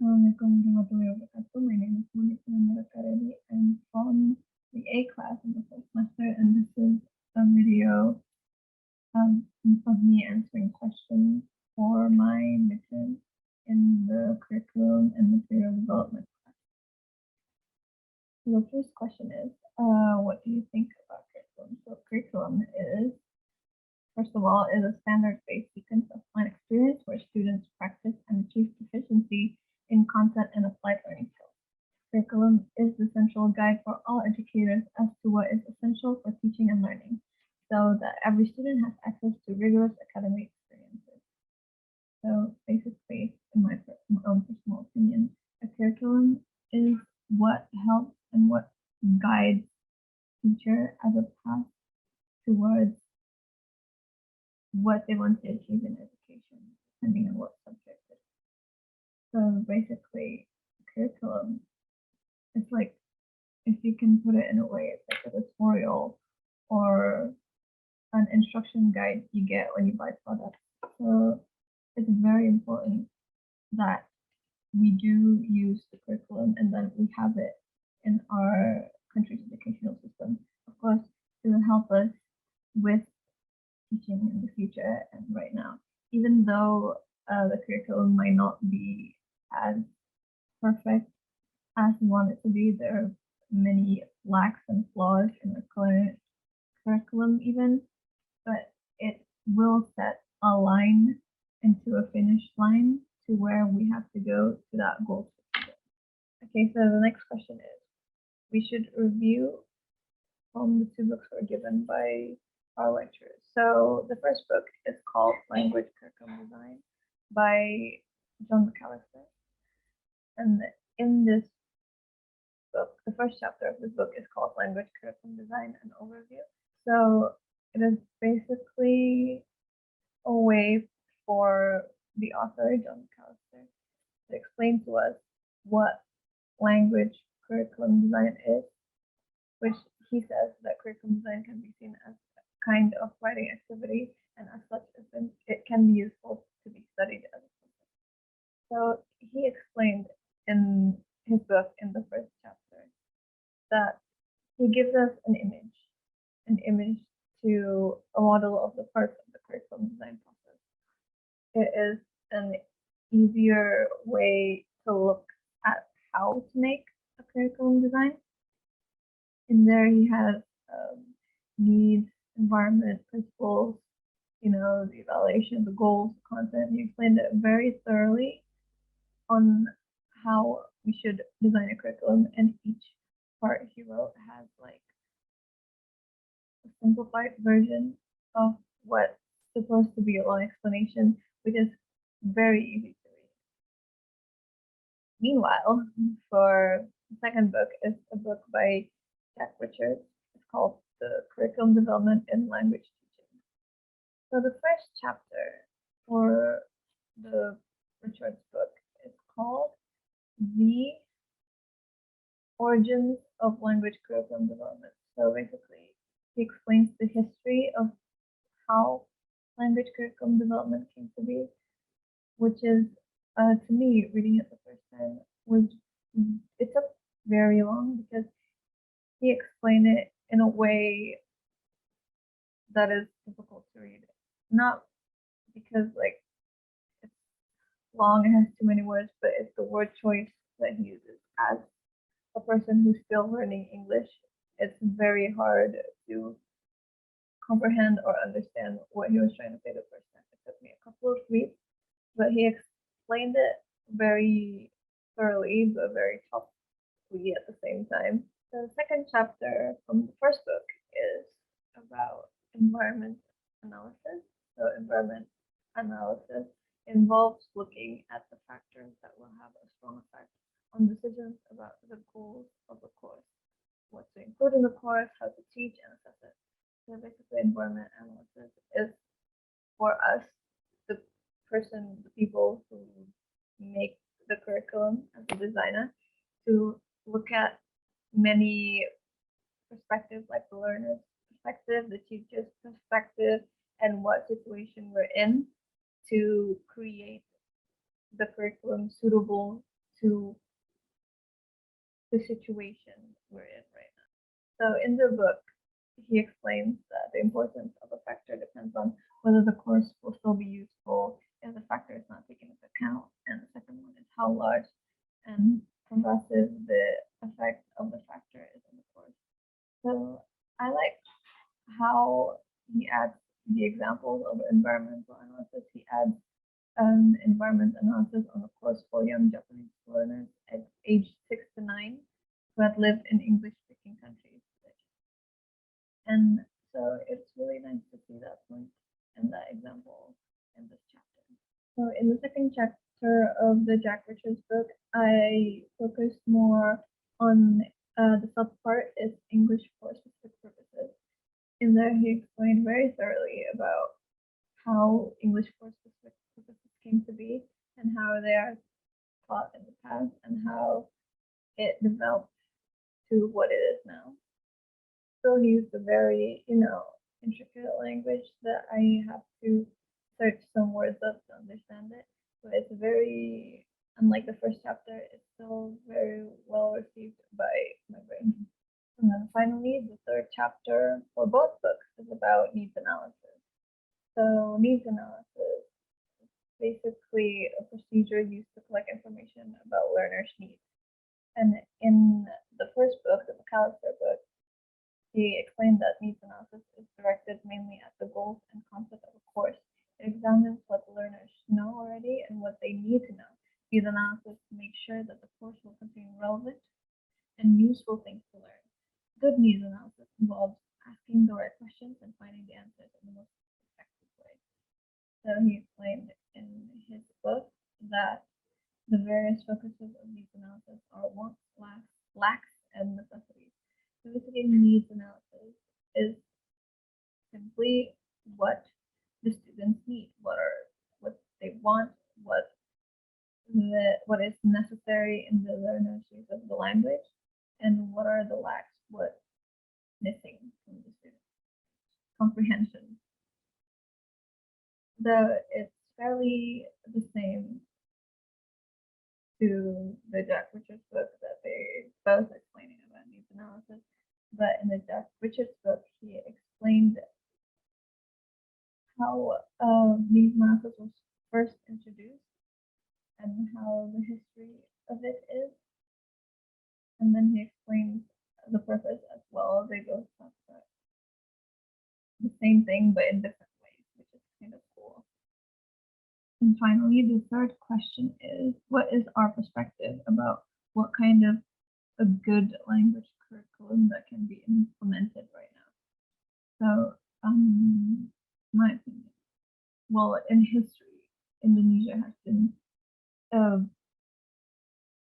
Assalamualaikum warahmatullahi wabarakatuh. My name is Bonita and Karyadi. I'm from the A class in the first semester, and this is a video of me answering questions for my midterm in the curriculum and material development class. So the first question is, what do you think about curriculum? So curriculum is, first of all, is a standard-based sequence of plan experience where students practice and achieve proficiency in content and applied learning skills. Curriculum is the central guide for all educators as to what is essential for teaching and learning, so that every student has access to rigorous academic experiences. So basically, in my own personal opinion, a curriculum is what helps and what guides teacher as a path towards what they want to achieve in education, depending on what subject it is. So basically, curriculum, it's like, if you can put it in a way, it's like a tutorial or an instruction guide you get when you buy products. So it's very important that we do use the curriculum and then we have it in our country's educational system, of course, to help us with teaching in the future and right now. Even though the curriculum might not be as perfect as we want it to be, there are many lacks and flaws in the current curriculum even, but it will set a line into a finish line to where we have to go to that goal. Okay, so the next question is, we should review from the two books were given by our lecturers. So the first book is called Language Curriculum Design by John McAllister. And in this book, the first chapter of this book is called Language Curriculum Design and Overview. So it is basically a way for the author, John McAllister, to explain to us what language curriculum design is, which he says that curriculum design can be seen as a kind of writing activity, and as such, it can be useful to be studied as a subject. So he explained in his book, in the first chapter, that he gives us an image to a model of the parts of the curriculum design process. It is an easier way to look at how to make a curriculum design. In there, he has needs, environment, principles, the evaluation, the goals, the content. He explained it very thoroughly on how we should design a curriculum, and each part he wrote has like a simplified version of what's supposed to be a long explanation, which is very easy to read. Meanwhile, for the second book is a book by Jack Richards. It's called The Curriculum Development in Language Teaching. So the first chapter for the Richards book is called The Origins of Language Curriculum Development. So basically, he explains the history of how language curriculum development came to be, which is, to me, reading it the first time, it took very long because he explained it in a way that is difficult to read. Not because it's long and has too many words, but it's the word choice that he uses. As a person who's still learning English, it's very hard to comprehend or understand what he was trying to say the first time. It took me a couple of reads, but he explained it very thoroughly, but very toughly at the same time. The second chapter from the first book is about environment analysis. So environment analysis involves looking at the factors that will have a strong effect on decisions about the goals of the course, what to include in the course, how to teach and assess it. So basically, environment analysis is for us, the people who make the curriculum as a designer, to look at many perspectives, like the learner's perspective, the teacher's perspective, and what situation we're in, to create the curriculum suitable to the situation we're in right now. So in the book, he explains that the importance of a factor depends on whether the course will still be useful if the factor is not taken into account, and the second one is how large and pervasive the effect of the factor is in the course. So I like how he adds the examples of environmental analysis. He adds environment analysis on a course for young Japanese learners at age 6 to 9 who had lived in English-speaking countries. And so it's really nice to see that point and that example in this chapter. So in the second chapter of the Jack Richards book, I focused more on the subpart is English for specific purposes. In there, he explained very thoroughly about how English for specific purposes came to be and how they are taught in the past and how it developed to what it is now. So he used a very, intricate language that I have to search some words up to understand it. But it's very, unlike the first chapter, it's still very well received by my brain. And then finally, the third chapter for both books is about needs analysis. So needs analysis is basically a procedure used to collect information about learners' needs. And in the first book, the McAllister book, he explained that needs analysis is directed mainly at the goals and concept of a course. It examines what the learners know already and what they need to know. Needs analysis makes sure that the course will contain relevant and useful things to learn. Good needs analysis involves asking the right questions and finding the answers in the most effective way. So he explained in his book that the various focuses of needs analysis are wants, lacks, and necessities. So basically, needs analysis is simply what the students need, what they want, what is necessary in the learner's use of the language, and what are the lacks, what's missing from the student comprehension. Though it's fairly the same to the Jack Richards book that they both explaining about needs analysis, but in the Jack Richards book, he explained how needs analysis was first introduced and how the history of it is. And then he explains the purpose as well. They both talk about the same thing, but in different ways, which is kind of cool. And finally, the third question is, what is our perspective about what kind of a good language curriculum that can be implemented right now? So, my opinion, well, in history, Indonesia has been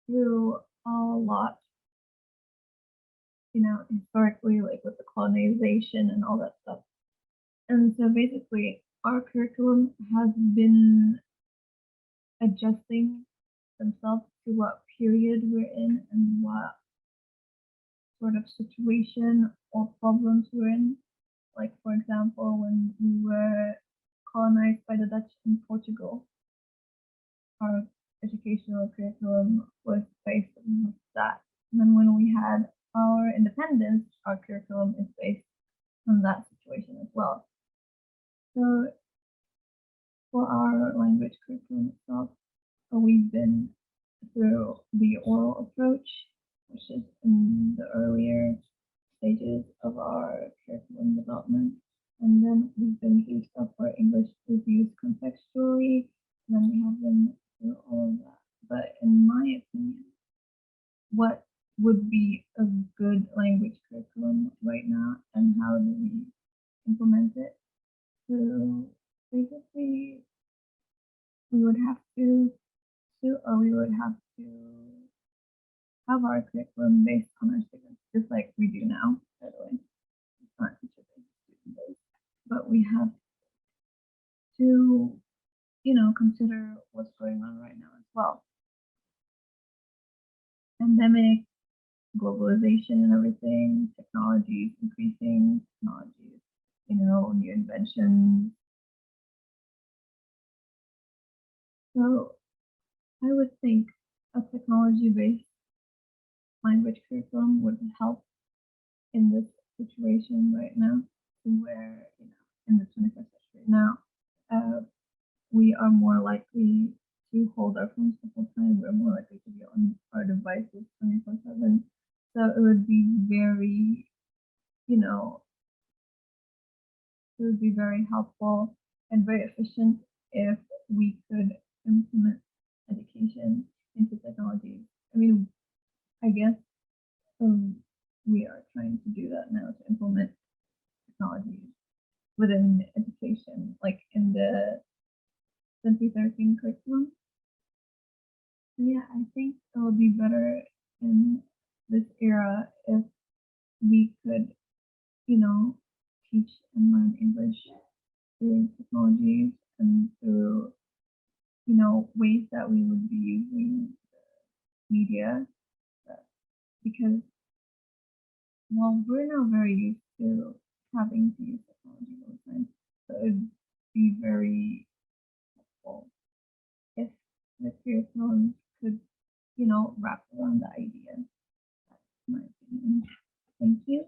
through a lot, historically, like with the colonization and all that stuff. And so basically, our curriculum has been adjusting themselves to what period we're in and what sort of situation or problems we're in. Like, for example, when we were colonized by the Dutch in Portugal, our educational curriculum was based on that. And then when we had our independence, our curriculum is based on that situation as well. So for our language curriculum itself, we've been through the oral approach, which is in the earlier stages of our curriculum development. And then we've been through stuff where English is used contextually, and then we have been through all of that. But in my opinion, what would be a good language curriculum right now, and how do we implement it? So basically, we would have to have our curriculum based on our students, just like we do now, by the way. It's not teacher-based, student-based. But we have to, consider what's going on right now as well. Pandemic, globalization and everything, technologies, increasing technologies, new inventions. So I would think a technology-based language curriculum would help in this situation right now, where in the 21st century now, we are more likely to hold our phones the whole time. We're more likely to be on our devices 24/7. So it would be very, it would be very helpful and very efficient if we could implement education into technology. I mean, I guess we are trying to do that now, to implement technology within education, like in the 2013 curriculum. Yeah, I think it would be better in this era if we could, teach and learn English through technologies and through, ways that we would be using media, because, well, we're now very used to having to use technology all the time. So it would be very helpful if the curriculum could, wrap around the idea. That's my opinion. Thank you.